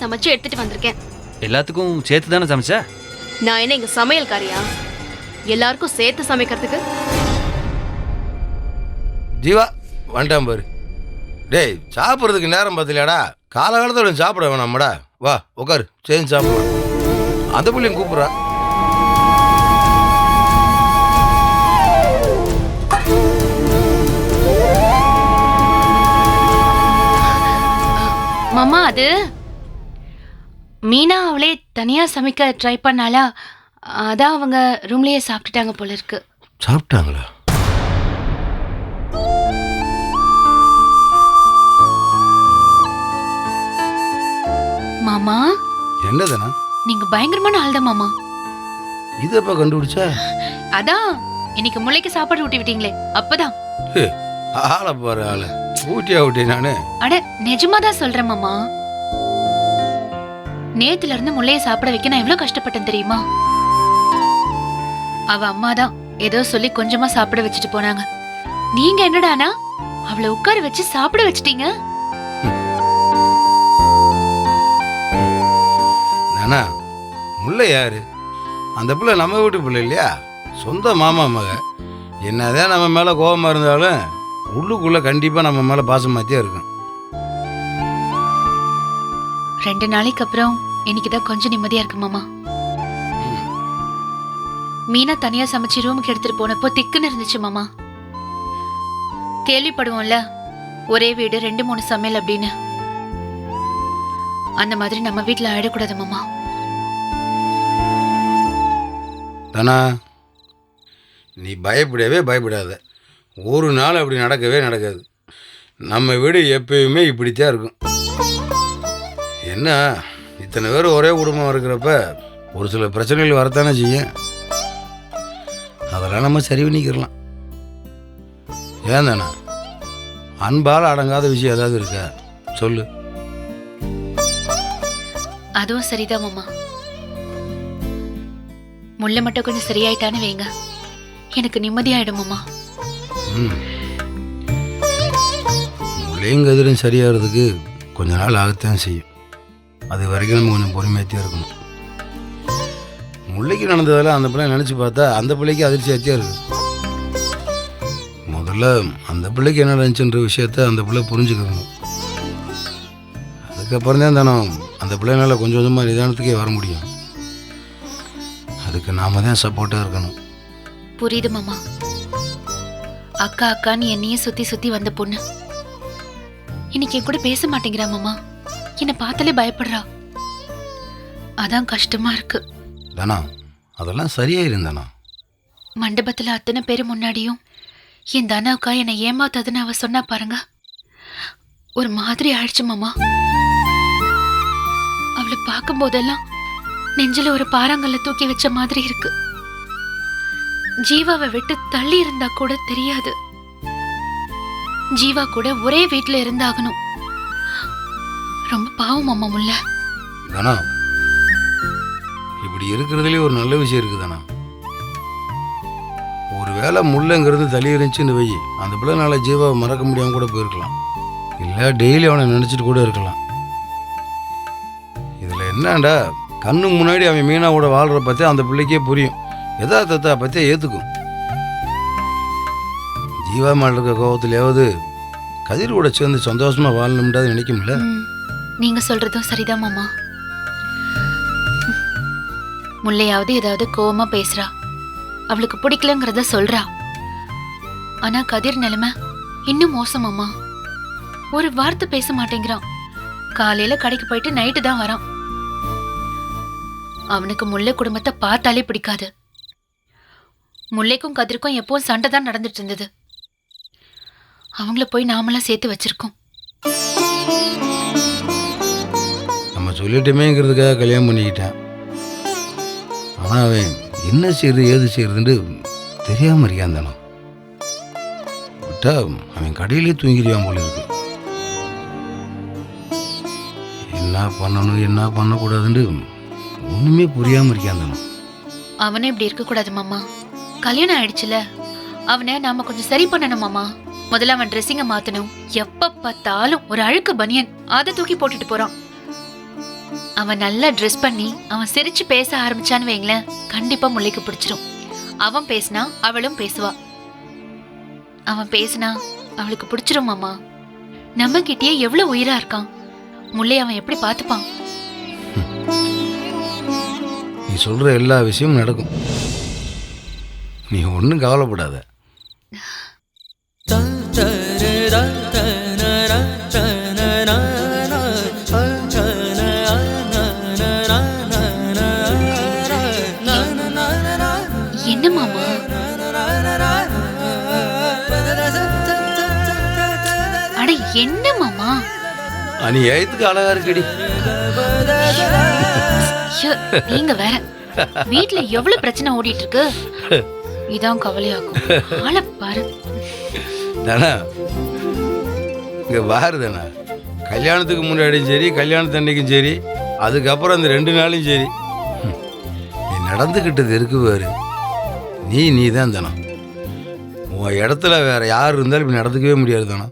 சமைச்சு எடுத்துட்டு வந்திருக்கேன். எல்லாத்துக்கும் சேர்த்து தானே சமைச்ச? நான் என்ன இங்க சமையல்காரியா? எல்லாருக்கும் சேர்த்து சமைக்கிறதுக்கு? ஜீவா வந்துட்டான் பாரு. டேய் சாப்பிட்றதுக்கு நேரம் பார்த்துலையாடா? காலகாலத்தோட சாப்பிட வேணாமடா. வா உட்காரு, சேர்ந்து சாப்பிடுவோம். அந்த பிள்ளையும் கூப்பிட்றா. மாமா, அது மீனா அவளே தனியா சமைக்க ட்ரை பண்ணாலா, அதான் அவங்க ரூம்லயே சாப்பிட்டுட்டாங்க போல இருக்கு. சாப்பிட்டாங்களா? மாமா, என்னதானா? நீங்க பயங்கரமான ஆள் தான் மாமா. இதப்பா கண்டுபிடிச்சா? அதான் இன்னைக்கு முல்லைக்கு சாப்பாடு ஊட்டி விட்டீங்களே, அப்பதான். ஆளை பாரு ஆளு. ஊட்டியா ஊட்டி நானு? அட நிஜமாதான் சொல்றேன் மாமா. நேத்துல இருந்து முல்லைய சாப்பிட வைக்க நான் எவ்வளவு கஷ்டப்பட்டேன் தெரியுமா? அவ அம்மாதான் ஏதோ சொல்லி கொஞ்சமா சாப்பிட வச்சுட்டு போனாங்க. நீங்க என்னடானா அவளை உட்கார வச்சு சாப்பிட வச்சிட்டீங்க. நானா முல்லை யாரு? அந்த பிள்ளை நம்ம வீட்டு பிள்ளை இல்லையா? சொந்த மாமா மக. என்னதான் நம்ம மேல கோபமா இருந்தாலும் உள்ளுக்குள்ள கண்டிப்பா நம்ம மேல பாசமாத்தியா இருக்கும். 2 நாளைக்கு அப்புறம் இன்னைக்குதான் கொஞ்சம் நிம்மதியா இருக்கு மாமா. மீனா தனியா சமைச்சு ரூமுக்கு எடுத்துட்டு போனப்போ திக்குன்னு இருந்துச்சு மாமா. கேள்விப்படுவோம்ல, ஒரே வீடு 2-3 சமையல் அப்படின்னு. அந்த மாதிரி நம்ம வீட்டுல ஆயிடக்கூடாது மாமா. தானா நீ பயப்படவே பயப்படாத. ஒரு நாள் அப்படி நடக்கவே நடக்காது. நம்ம வீடு எப்பயுமே இப்படித்தான் இருக்கும். என்ன இத்தனை பேர் ஒரே குடும்பம் இருக்கிறப்ப ஒரு சில பிரச்சனைகள் வரத்தானே செய்யும். அதெல்லாம் நம்ம சரி பண்ணிக்கிறலாம். ஏன் தானே அன்பால் அடங்காத விஷயம் ஏதாவது இருக்கா சொல்லு. அதுவும் சரிதான் மாமா. முல்லை மட்டும் கொஞ்சம் சரியாயிட்டான்னு வைங்க, எனக்கு நிம்மதியாயிடும் மாமா. முள்ளையும் கதிரும் சரியாகிறதுக்கு கொஞ்ச நாள் ஆகத்தான் செய்யும். அது வரைக்கும் நம்ம கொஞ்சம் பொறுமையாத்தியாக இருக்கணும். முல்லைக்கு நடந்ததெல்லாம் அந்த பிள்ளை நினச்சி பார்த்தா அந்த பிள்ளைக்கு அதிர்ச்சியாத்தியாக இருக்குது. முதல்ல அந்த பிள்ளைக்கு என்ன நினச்சுன்ற விஷயத்த அந்த பிள்ளை புரிஞ்சுக்கணும். அதுக்கப்புறம் தான் தானே அந்த பிள்ளைனால கொஞ்சம் கொஞ்சமாக நிதானத்துக்கே வர முடியும். அதுக்கு நாம தான் சப்போர்ட்டாக இருக்கணும். புரியுது மாமா. அக்கா அக்கான்னு என்னையே சுத்தி சுத்தி வந்த பொண்ணு இன்னைக்கு என் கூட பேச மாட்டேங்கிறா மாமா. என்னை பார்த்தாலே பயப்படுறா. அதான் கஷ்டமா இருக்கு. தானா அதெல்லாம் சரியாயிருந்தானா? மண்டபத்துல அத்தனை பேரு முன்னாடியும் என் தானா அக்கா என்னை ஏமாத்தாதுன்னு அவ சொன்னா பாருங்க, ஒரு மாதிரி ஆயிடுச்சு மாமா. அவளை பார்க்கும் போதெல்லாம் நெஞ்சில ஒரு பாறாங்கல்ல தூக்கி வச்ச மாதிரி இருக்கு. ஜீவாவை விட்டு தள்ளி இருந்தா கூட தெரியாது. ஜீவா கூட ஒரே வீட்டுல இருந்தாகணும். ரொம்ப பாவம் மாமா முல்லை. தானா இப்படி இருக்கிறதுலே ஒரு நல்ல விஷயம் இருக்குதானா? ஒருவேளை முள்ளைங்கிறது தள்ளி இருந்துச்சுன்னு வை, அந்த பிள்ளைனால ஜீவாவை மறக்க முடியாம கூட போயிருக்கலாம். இல்லை டெய்லி அவனை நினச்சிட்டு கூட இருக்கலாம். இதில் என்னண்டா, கண்ணு முன்னாடி அவன் மீனாவோட வாழ்கிற பற்றி அந்த பிள்ளைக்கே புரியும். யதார்த்தத்தை பற்றியே ஏற்றுக்கும். ஜீவா மேல இருக்க கோபத்திலேயாவது கதிர் கூட சேர்ந்து சந்தோஷமாக வாழணும்ன்றது நினைக்கும்ல. நீங்க சொல்றதும் சரிதான் மாமா. முல்லையாவது ஏதாவது கோவமா பேசுறா, அவளுக்கு பிடிக்கலங்கிறத சொல்றா. ஆனா கதிர் நிலைமை இன்னும் மோசமாமா. ஒரு வார்த்தை பேச மாட்டேங்கிறான். காலையில கடைக்கு போயிட்டு நைட்டு தான் வரான். அவனுக்கு முல்லை குடும்பத்தை பார்த்தாலே பிடிக்காது. முல்லைக்கும் கதிர்க்கும் எப்பவும் சண்டை தான் நடந்துட்டு இருந்தது. அவங்கள போய் நாமெல்லாம் சேர்த்து வச்சிருக்கோம். நம்ம சொல்லிட்டோமேங்கிறதுக்காக கல்யாணம் பண்ணிக்கிட்டேன். ஆனால் அவன் என்ன செய்யறது ஏது செய்யறதுன்னு தெரியாம இருக்கான் தானோ. விட்டா அவன் கடையிலே தூங்கிடுவான் போல இருக்கு. என்ன பண்ணணும் என்ன பண்ணக்கூடாதுன்னு ஒண்ணுமே புரியாம இருக்கான் தானோ. அவனே இப்படி இருக்க கூடாது மாமா. கல்யாணம் ஆயிடுச்சுல, அவனை நாம கொஞ்சம் சரி பண்ணணும் மாமா. முதல்ல அவன் ட்ரெஸ்ஸிங்க மாத்தணும். எப்ப பார்த்தாலும் ஒரு அழுக்கு பனியன் அதை தூக்கி போட்டுட்டு போறான். அவன் நல்லா ட்ரெஸ் பண்ணி அவன் சிரிச்சு பேச ஆரம்பிச்சான்னு வைங்களேன், கண்டிப்பா முல்லைக்கு பிடிச்சிரும். அவன் பேசினா அவளும் பேசுவா. அவன் பேசினா அவளுக்கு பிடிச்சிரும் மாமா. நம்ம கிட்டயே எவ்வளவு உயிரா இருக்கான். முல்லை அவன் எப்படி பார்த்துப்பான்? நீ சொல்கிற எல்லா விஷயமும் நடக்கும், நீ ஒன்றும் கவலைப்படாத. என்ன மாமா? அட என்ன மாமா? அநியாயத்துக்கு அழகா இருக்கடி. ஐயோ, நீங்க வேற. வீட்ல எவ்வளவு பிரச்சனை ஓடிட்டு இருக்கு, இதான் கவலையாக்கும். ஆளை பாரு. தானா இங்க பாரு தானா, கல்யாணத்துக்கு முன்னாடியும் சரி, கல்யாணத்தன்னைக்கும் சரி, அதுக்கப்புறம் அந்த 2 நாளும் சரி, நீ நடந்துக்கிட்டது இருக்கு பாரு, நீ தான் தானா. உன் இடத்துல வேற யார் இருந்தாலும் இப்படி நடந்துக்கவே முடியாது தானா.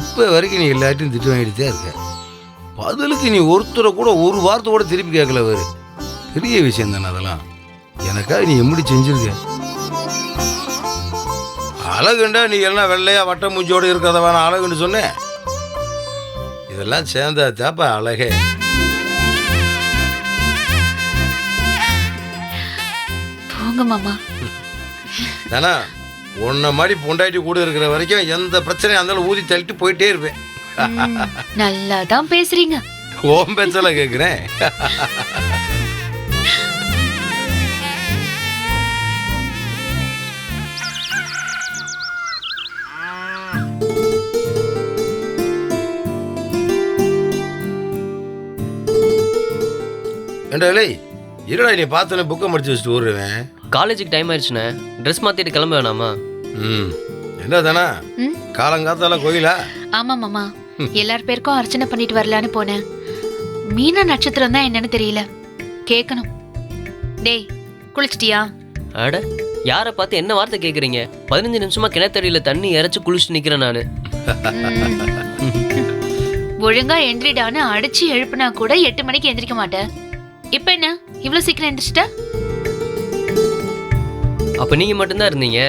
இப்போ வரைக்கும் நீ எல்லாத்தையும் திட்டு வாங்கிட்டு இருக்க. பதிலுக்கு நீ ஒருத்தரை கூட ஒரு வார்த்தை கூட திருப்பி கேட்கல வேறு. பெரிய விஷயம் தானே அதெல்லாம். எனக்காக நீ எப்படி செஞ்சிருக்க. அழகுண்டா நீ எல்லாம் வெள்ளையா வட்ட மூஞ்சியோடு இருக்கிறத வேணாம் அழகுன்னு சொன்னேன். இதெல்லாம் சேர்ந்தா தாப்பா அழகே. போங்க மாமா. தானா உன்னை மாதிரி பொண்டாட்டி கூட இருக்கிற வரைக்கும் எந்த பிரச்சனையும் இருந்தாலும் ஊதி தள்ளிட்டு போயிட்டே இருப்பேன். நல்லா தான் பேசுறீங்க. ஓம் பேச்செல்லாம் கேட்குறேன். ஏண்டா இல்லை இருடா, நீ பார்த்தோன்னே புக்கை முடிச்சு வச்சுட்டு ஊருவேன். காலேஜுக்கு டைம் ஆயிடுச்சுண்ணே, ட்ரெஸ் மாற்றிட்டு கிளம்ப வேணாமா? என்ன தானா காலங்காத்தால கோயிலா? ஆமா மாமா, எல்லார் பேருக்கும் அர்ச்சனை பண்ணிட்டு வரலான்னு போனேன். மீனா நட்சத்திரம் தான் என்னன்னு தெரியல, கேட்கணும். டேய் குளிச்சிட்டியா? அட யாரை பார்த்து என்ன வார்த்தை கேட்குறீங்க? 15 நிமிஷமா கிணத்தடியில் தண்ணி இறைச்சி குளிச்சுட்டு நிற்கிறேன் நான். ஒழுங்கா எந்திரிடான்னு அடிச்சு எழுப்புனா கூட 8 மணிக்கு எந்திரிக்க மாட்டேன். இப்ப என்ன இவ்வளவு சீக்கிரம் எந்திரிச்சிட்ட? அப்போ நீங்கள் மட்டும்தான் இருந்தீங்க,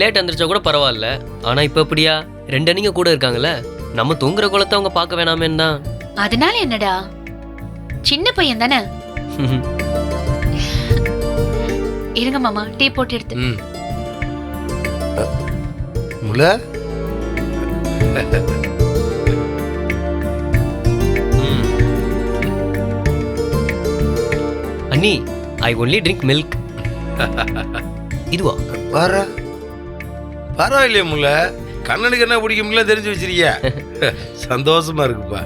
லேட் எந்திரிச்சா கூட பரவாயில்ல. ஆனால் இப்போ எப்படியா 2 அணிங்க கூட இருக்காங்கல்ல, நம்ம தூங்குற குளத்தை அவங்க பார்க்க வேணாமேன்னு தான். அதனால என்னடா, சின்ன பையன் தானே. இருங்க மாமா, டீ போட்டு எடுத்து. முல அண்ணி, ஐ ஒன்லி ட்ரிங்க் மில்க். இதுவா? பரவாயில்லையே முல்ல, கண்ணனுக்கு என்ன பிடிக்கும்ல தெரிஞ்சு வச்சிருக்கியா. சந்தோஷமா இருக்குப்பா.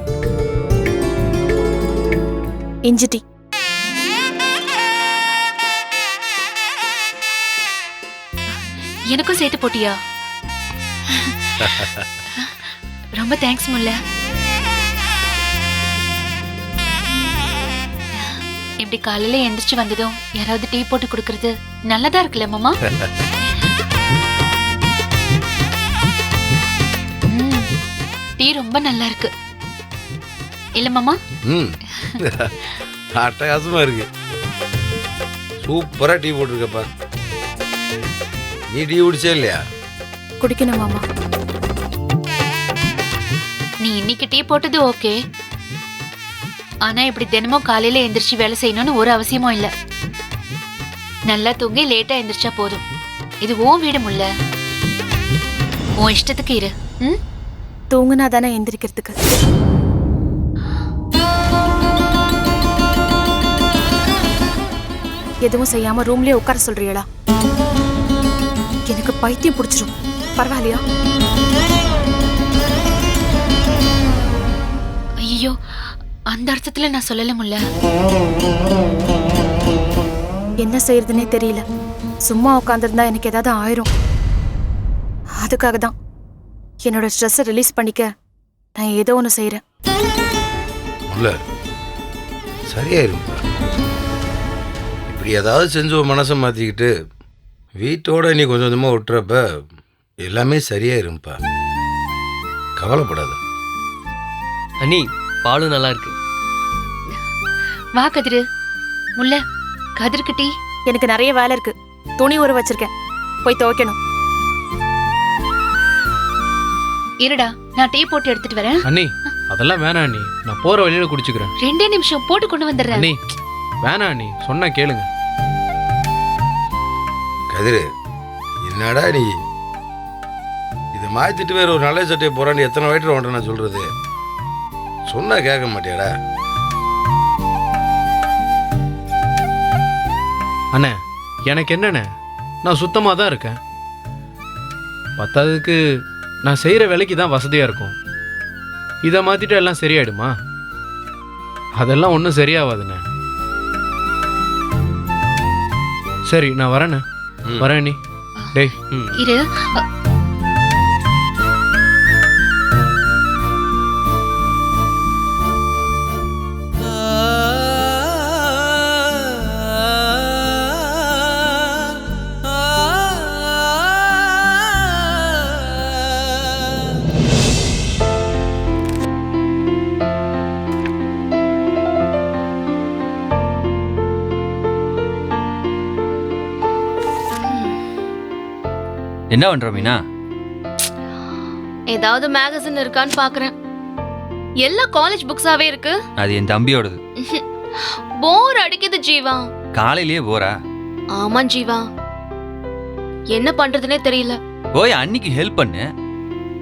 இஞ்சி டீ. எனக்கும் சேர்த்து போட்டியா? ரொம்ப தேங்க்ஸ் முல்ல. இப்படி காலையில எந்திரிச்சு வந்ததும் யாராவது டீ போட்டு கொடுக்கறது நல்லதா இருக்குல்ல மாமா? டீ ரொம்ப நல்லா இருக்கு இல்ல மாமா? அட்டகாசமா இருக்கு. சூப்பரா டீ போட்டிருக்கப்பா. நீ டீ குடிச்சே இல்லையா? குடிக்கணும் மாமா. நீ இன்னைக்கு டீ போட்டது ஓகே, ஆனா இப்படி தினமும் காலையில எந்திரிச்சு வேலை செய்யணும்னு ஒரு அவசியமும் இல்ல. நல்லா தூங்கி லேட்டா எந்திரிச்சா போதும். இது உன் வீடு முல்ல, உன் இஷ்டத்துக்கு இரு. தூங்குனா தானே எந்திரிக்கிறதுக்கு. எதுவும் செய்யாம ரூம்லயே உட்கார சொல்றியடா? எனக்கு பைத்தியம் பிடிச்சிரும். பரவாயில்லையா? ஐயோ, அந்த அர்த்தத்துல நான் சொல்லல முல்ல. என்ன செய்யறதுன்னே தெரியல. சும்மா உட்காந்துருந்தா எனக்கு ஏதாவது ஆயிரும். அதுக்காக தான் என்னோட ஸ்ட்ரெஸ்ஸை ரிலீஸ் பண்ணிக்க நான் ஏதோ ஒன்று செய்யறேன். சரியாயிருப்பா. இப்படி ஏதாவது செஞ்சு மனசை மாற்றிக்கிட்டு வீட்டோட நீ கொஞ்சம் கொஞ்சமாக விட்டுறப்ப எல்லாமே சரியாயிருப்பா. கவலைப்படாத. அண்ணி, பாலும் நல்லா இருக்கு. வா கதிரு. முல்ல, கதிருக்கு டீ. எனக்கு நிறைய வேலை இருக்கு. துணி ஊற வச்சிருக்கேன், போய் துவைக்கணும். இருடா, நான் டீ போட்டு எடுத்துட்டு வரேன். அண்ணி அதெல்லாம் வேணாம் அண்ணி, நான் போற வழியில குடிச்சுக்கிறேன். 2 நிமிஷம் போட்டு கொண்டு வந்துடுறேன். அண்ணி வேணாம் அண்ணி, சொன்னா கேளுங்க. கதிரு, என்னடா நீ இதை மாற்றிட்டு வேற ஒரு நல்ல சட்டையை போறான்னு எத்தனை வயிற்று ஒன்றை நான் சொல்றது? சொன்னா கேட்க மாட்டியாடா? அண்ணே எனக்கு என்னண்ணே, நான் சுத்தமாக தான் இருக்கேன். பத்தாவதுக்கு நான் செய்கிற வேலைக்கு தான் வசதியாக இருக்கும். இதை மாற்றிட்டு எல்லாம் சரியாயிடுமா? அதெல்லாம் ஒன்றும் சரியாகாதுண்ணே. சரி நான் வரேண்ணே. வரேன் நீ. டேய் இரு. என்ன பண்ற மீனா? ஏதாவது மேகசின் இருக்கான்னு பாக்குறேன். எல்லா காலேஜ் புக்ஸாவே இருக்கு. அது என் தம்பியோடது. போர் அடிக்குது ஜீவா. காலையிலேயே போறா? ஆமா ஜீவா, என்ன பண்றதுனே தெரியல. போய் அன்னைக்கு ஹெல்ப் பண்ணு.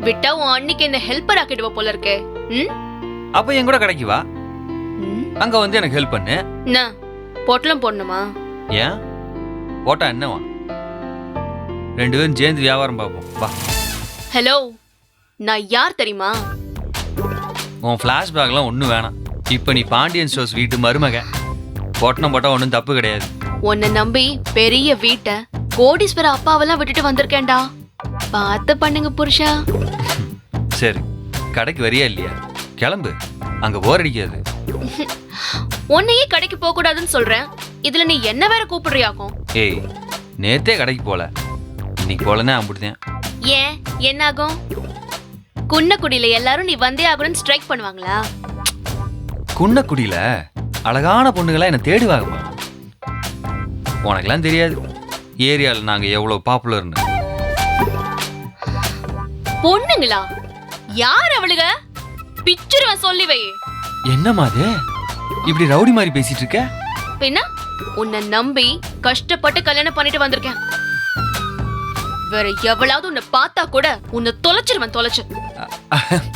விட்டா உன் அன்னைக்கு என்ன ஹெல்ப்பர் ஆக்கிடுவ போல இருக்கே. அப்ப என் கூட கடைக்கு வா, அங்க வந்து எனக்கு ஹெல்ப் பண்ணு. என்ன பொட்டலம் போடணுமா? ஏன் போட்டா என்னவா? 2 பேரும் சேர்ந்து வியாபாரம் பார்ப்போம் வா. ஹலோ, நான் யார் தெரியுமா? உன் ஃப்ளாஷ்பேக்லாம் ஒன்றும் வேணாம். இப்போ நீ பாண்டியன் ஸ்டோர்ஸ் வீட்டு மருமக. பொட்டணம் போட்டால் ஒன்றும் தப்பு கிடையாது. உன்னை நம்பி பெரிய வீட்டை, கோடீஸ்வர அப்பாவெல்லாம் விட்டுட்டு வந்திருக்கேன்டா. பார்த்து பண்ணுங்க புருஷா. சரி, கடைக்கு வரியா இல்லையா? கிளம்பு, அங்கே போர் அடிக்காது. உன்னையே கடைக்கு போக கூடாதுன்னு சொல்றேன், இதுல நீ என்ன வேற கூப்பிடுறியாக்கும்? ஏய், நேத்தே கடைக்கு போல, இன்னைக்கு போலன்னா அம்பிடுதேன். ஏன் என்ன ஆகும்? குன்னக்குடியில எல்லாரும் நீ வந்தே ஆகணும்னு ஸ்ட்ரைக் பண்ணுவாங்களா? குன்னக்குடியில அழகான பொண்ணுங்களா என்ன தேடுவாங்கம்மா. உனக்கெல்லாம் தெரியாது ஏரியாவில் நாங்க எவ்வளவு பாப்புலர்னு. பொண்ணுங்களா? யார் அவளுக? பிச்சுருவன் சொல்லி வை. என்னம்மா அது இப்படி ரவுடி மாதிரி பேசிட்டு இருக்க? பின்ன உன்னை நம்பி கஷ்டப்பட்டு கல்யாணம் பண்ணிட்டு வந்திருக்கேன். வேற எவ்வளவு உன்னை பார்த்தா கூட உன்னை தொலைச்சிருவன், தொலைச்சு.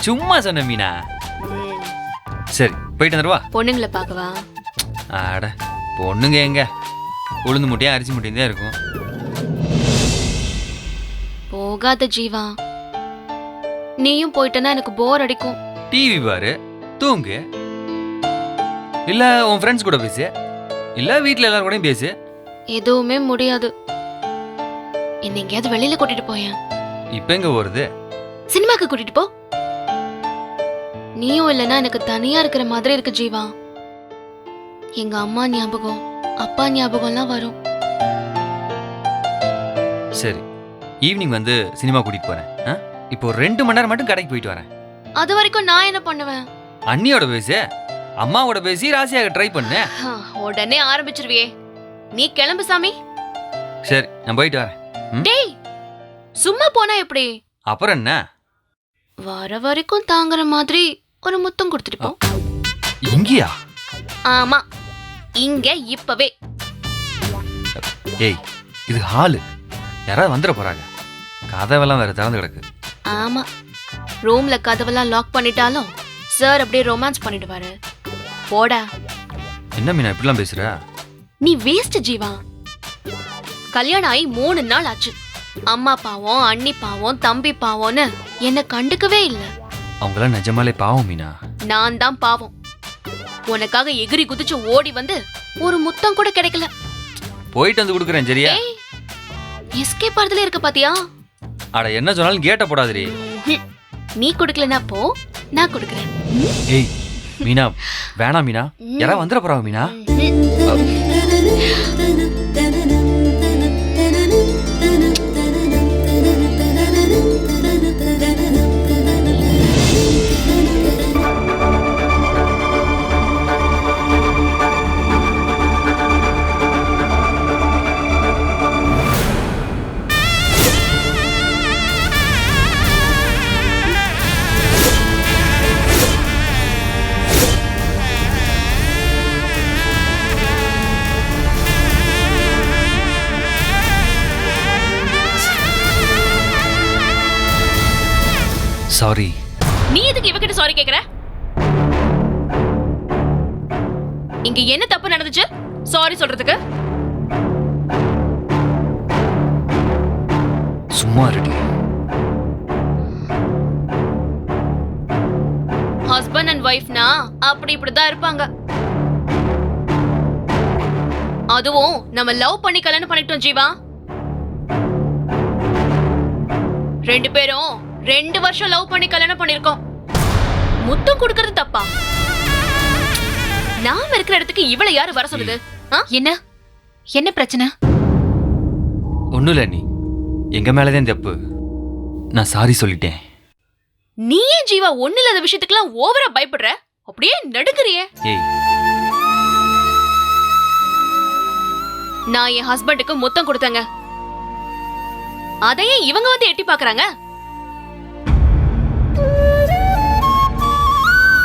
சும்மா சொன்ன மீனா. சரி போயிட்டு வந்துருவா. பொண்ணுங்களை பார்க்கவா? ஆட பொண்ணுங்க எங்க, உளுந்து முட்டையும் அரிசி முட்டையும் தான் இருக்கும். போகாத ஜீவா, நீயும் போயிட்டனா எனக்கு போர் அடிக்கும். டிவி பாரு, தூங்கு, இல்ல உன் ஃப்ரெண்ட்ஸ் கூட பேசு, இல்ல வீட்டுல எல்லாரும் கூடயும் பேசு. எதுவுமே முடியாது. என்ன எங்கேயாவது வெளியில கூட்டிட்டு போயேன். இப்ப எங்க போறது? சினிமாக்கு கூட்டிட்டு போ. நீயும் இல்லைன்னா எனக்கு தனியா இருக்கிற மாதிரி இருக்கு ஜீவா. எங்க அம்மா ஞாபகம், அப்பா ஞாபகம்லாம் வரும். சரி, ஈவினிங் வந்து சினிமா கூட்டிட்டு போறேன். இப்போ 2 மணி நேரம் மட்டும் கடைக்கு போயிட்டு வரேன். அது வரைக்கும் நான் என்ன பண்ணுவேன்? அண்ணியோட பேசு, அம்மாவோட பேசி ராசியாக ட்ரை பண்ணு. உடனே ஆரம்பிச்சிருவியே. நீ கிளம்பு சாமி. சரி நான் போயிட்டு வரேன். டேய், சும்மா போனா எப்படி? அப்புறம் என்ன, வர வரைக்கும் தாங்குற மாதிரி ஒரு முத்தம் கொடுத்துட்டு போ. இங்கயா? ஆமா, இங்க இப்பவே. ஏய், இது ஹாலு, யாராவது வந்துட போறாங்க. கதவெல்லாம் வேற திறந்து கிடக்கு. ஆமா, ரூம்ல கதவெல்லாம் லாக் பண்ணிட்டாலும் சார் அப்படியே ரொமான்ஸ் பண்ணிடுவாரு. போடா. என்ன மீனா இப்படிலாம் பேசுற? நீ வேஸ்ட் ஜீவா. கல்யாணம் ஆகி 3 நாள் ஆச்சு. அம்மா பாவம், அண்ணி பாவம், தம்பி பாவம்னு என்ன கண்டுக்கவே இல்ல. அவங்களாம் நிஜமாலே பாவம் மீனா. நான் தான் பாவம். உனக்காக எகிரி குதிச்சு ஓடி வந்து ஒரு முத்தம் கூட கிடைக்கல. போயிட்டு வந்து கொடுக்குறேன் சரியா? எஸ்கேப் ஆறதுல இருக்க பாத்தியா? அட என்ன சொன்னாலும் கேட்ட போடாதீ. நீ கொடுக்கலனா போ, நான் கொடுக்கறேன். ஏய் மீனா, வேணாம் மீனா, யாராவது வந்துட போறாங்க மீனா. சாரி. நீ எதுக்கு இவகிட்ட சாரி கேக்குற? இங்க என்ன தப்பு நடந்துச்சு சாரி சொல்றதுக்கு? சும்மா இருடி. ஹஸ்பண்ட் அண்ட் ஒய்ஃப்னா அப்படி இப்படிதான் இருப்பாங்க. அதுவும் நம்ம லவ் பண்ணி கல்யாணம் பண்ணிட்டோம் ஜீவா. 2 பேரும் 2 வருஷம் லவ் பண்ணி கல்யாணம் பண்ணிருக்கோம். முத்தம் கொடுக்கறது தப்பா? நாம இருக்கிற இடத்துக்கு இவளை யாரு வர சொல்லுது? என்ன என்ன பிரச்சனை? ஒண்ணும் இல்ல நீ. எங்க மேலதான் தப்பு. நான் சாரி சொல்லிட்டேன். நீ ஏன் ஜீவா ஒண்ணு இல்லாத விஷயத்துக்குலாம் ஓவரா பயப்படுற? அப்படியே நடுக்குறியே. ஏய், நான் என் ஹஸ்பண்டுக்கு முத்தம் கொடுத்தேங்க. அதையே இவங்க வந்து எட்டி பாக்குறாங்க.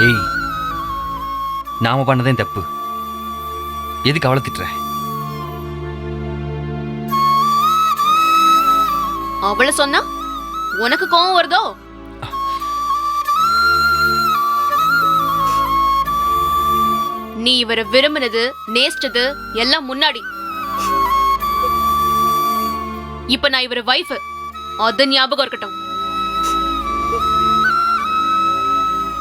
ஏய், நாம பண்ணதே தப்பு. எதுக்கு அவளை திட்டுற? அவளை சொன்னா உனக்கு கோவம் வருதோ? நீ இவரை விரும்பினது நேசிச்சது எல்லாம் முன்னாடி. இப்ப நான் இவர வைஃப், அது ஞாபகம் இருக்கட்டும்.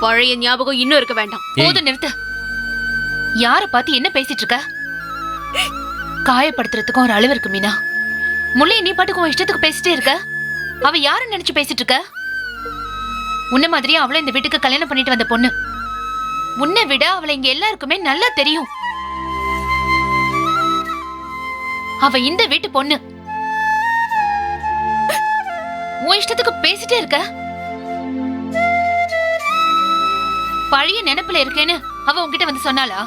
பழைய ஞாபகம் இன்னும் இருக்க வேண்டாம். போதும், நிறுத்து. யார பார்த்து என்ன பேசிட்டு இருக்க? காயப்படுத்துறதுக்கும் ஒரு அளவு இருக்கு மீனா. முல்லை நீ பாட்டுக்கு உன் இஷ்டத்துக்கு பேசிட்டே இருக்க. அவ யார நினைச்சு பேசிட்டு இருக்க? உன்ன மாதிரியே அவளை இந்த வீட்டுக்கு கல்யாணம் பண்ணிட்டு வந்த பொண்ணு. உன்னை விட அவளை இங்க எல்லாருக்குமே நல்லா தெரியும். அவ இந்த வீட்டு பொண்ணு. உன் இஷ்டத்துக்கு பேசிட்டே இருக்க. பழைய நினைப்புல இருக்கேன்னு அவ உன்கிட்ட வந்து சொன்னாளா?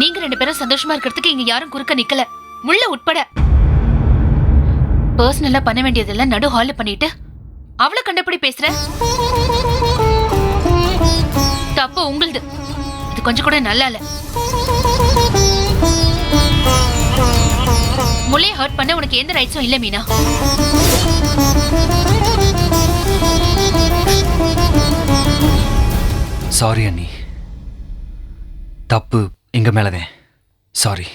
நீங்க 2 பேரும் சந்தோஷமா இருக்கிறதுக்கு இங்க யாரும் குறுக்க நிக்கல, முள்ள உட்பட. பர்சனலா பண்ண வேண்டியதெல்லாம் நடு ஹால்ல பண்ணிட்டு அவளை கண்டபடி பேசுற. தப்பு உங்களுது. இது கொஞ்சம் கூட நல்லா இல்ல. முல்லைய ஹர்ட் பண்ண உனக்கு எந்த ரைட்ஸும் இல்ல மீனா. சாரி அண்ணி. தப்பு எங்க மேலதான். சாரி.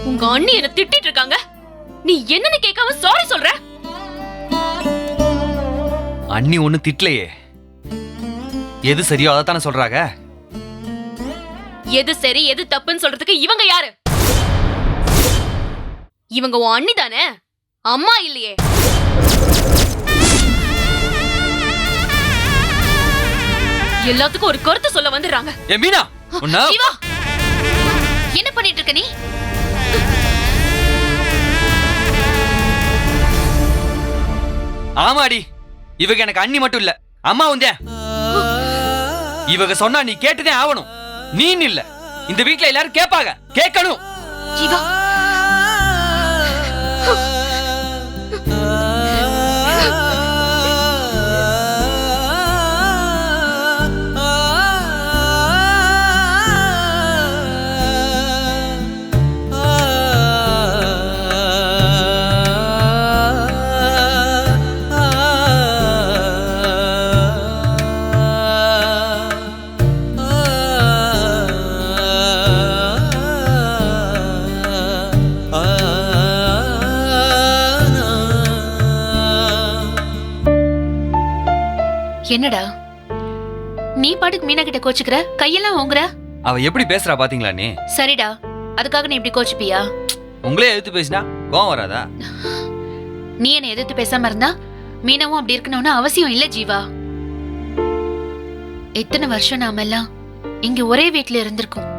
உங்க அண்ணி என்ன திட்டிட்டு இருக்காங்க. நீ என்னன்னு கேட்காம சாரி சொல்ற? அண்ணி ஒண்ணு திட்டலையே. எது சரியோ அதைத்தானே சொல்றாங்க. எது சரி எது தப்புன்னு சொல்றதுக்கு இவங்க யாரு? இவங்க உன் அண்ணி தானே, அம்மா இல்லையே. எல்லாத்துக்கும் ஒரு கருத்து சொல்ல வந்துடுறாங்க. ஏ மீனா, உன்ன ஜீவா, என்ன பண்ணிட்டு இருக்க நீ? ஆமாடி, இவங்க எனக்கு அண்ணி மட்டும் இல்ல, அம்மா உந்தே. இவங்க சொன்னா நீ கேட்டுதான் ஆகணும். நீ இல்ல, இந்த வீட்ல எல்லாரும் கேட்பாங்க, கேட்கணும். ஜீவா, என்னடா நீ பாட்டுக்கு மீனா கிட்ட கோச்சுக்கிற, கையெல்லாம் ஓங்குற? அவ எப்படி பேசுறா பாத்தீங்களா நீ? சரிடா, அதுக்காக நீ இப்படி கோச்சுப்பியா? உங்களே எதிர்த்து பேசினா கோவம் வராதா? நீ என்ன எதிர்த்து பேசாம இருந்தா மீனாவும் அப்படி இருக்கணும்னு அவசியம் இல்ல ஜீவா. எத்தனை வருஷம் நாம எல்லாம் இங்க ஒரே வீட்டுல இருந்திருக்கோம்.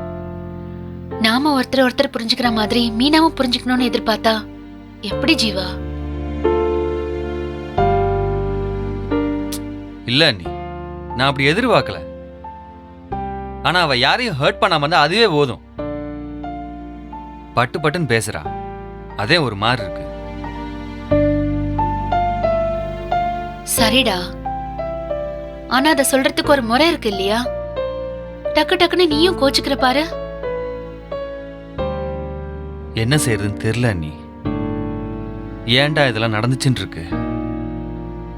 நாம ஒருத்தர் புரிஞ்சுக்கிற மாதிரி மீனாவும் புரிஞ்சுக்கணும்னு எதிர்பார்த்தா எப்படி ஜீவா? இல்ல நீ, நான் அப்படி எதிர்பார்க்கல. ஆனா அவ யாரையும் ஹர்ட் பண்ணாம இருந்தா அதுவே போதும். பட்டு பட்டுன்னு பேசுறா, அதே ஒரு மாதிரி இருக்கு. சரிடா, ஆனா அத சொல்றதுக்கு ஒரு முறை இருக்கு இல்லையா? டக்கு டக்குன்னு நீயும் கோச்சுக்கிற பாரு. என்ன செய்யறதுன்னு தெரியல நீ. ஏன்டா இதெல்லாம் நடந்துச்சுன்னு இருக்கு.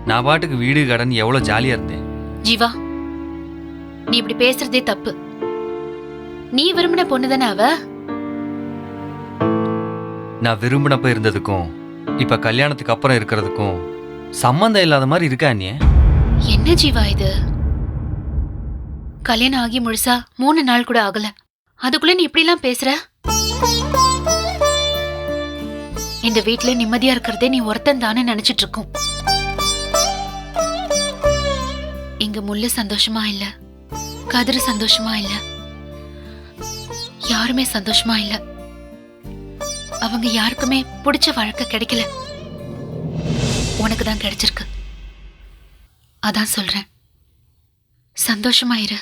நான் பாட்டுக்கு வீடு கடன் எவ்வளோ ஜாலியா இருந்தேன். ஜீவா, நீ இப்படி பேசுறதே தப்பு. நீ விரும்பின பொண்ணு தானே அவ. நான் விரும்பினப்ப இருந்ததுக்கும் இப்ப கல்யாணத்துக்கு அப்புறம் இருக்கிறதுக்கும் சம்மந்தம் இல்லாத மாதிரி இருக்கா அண்ணியே. என்ன ஜீவா இது? கல்யாணம் ஆகி முழுசா 3 நாள் கூட ஆகல, அதுக்குள்ள நீ இப்படி எல்லாம் பேசுற? இந்த வீட்ல நிம்மதியா இருக்கிறதே நீ ஒருத்தன் தானே நினைச்சிட்டு இருக்கும். இங்க முள்ளு சந்தோஷமா இல்ல, கதிரு சந்தோஷமா இல்ல, யாருமே சந்தோஷமா இல்ல. அவங்க யாருக்குமே பிடிச்ச வாழ்க்கை கிடைக்கல. உனக்கு தான் கிடைச்சிருக்கு. அதான் சொல்றேன், சந்தோஷமா இரு.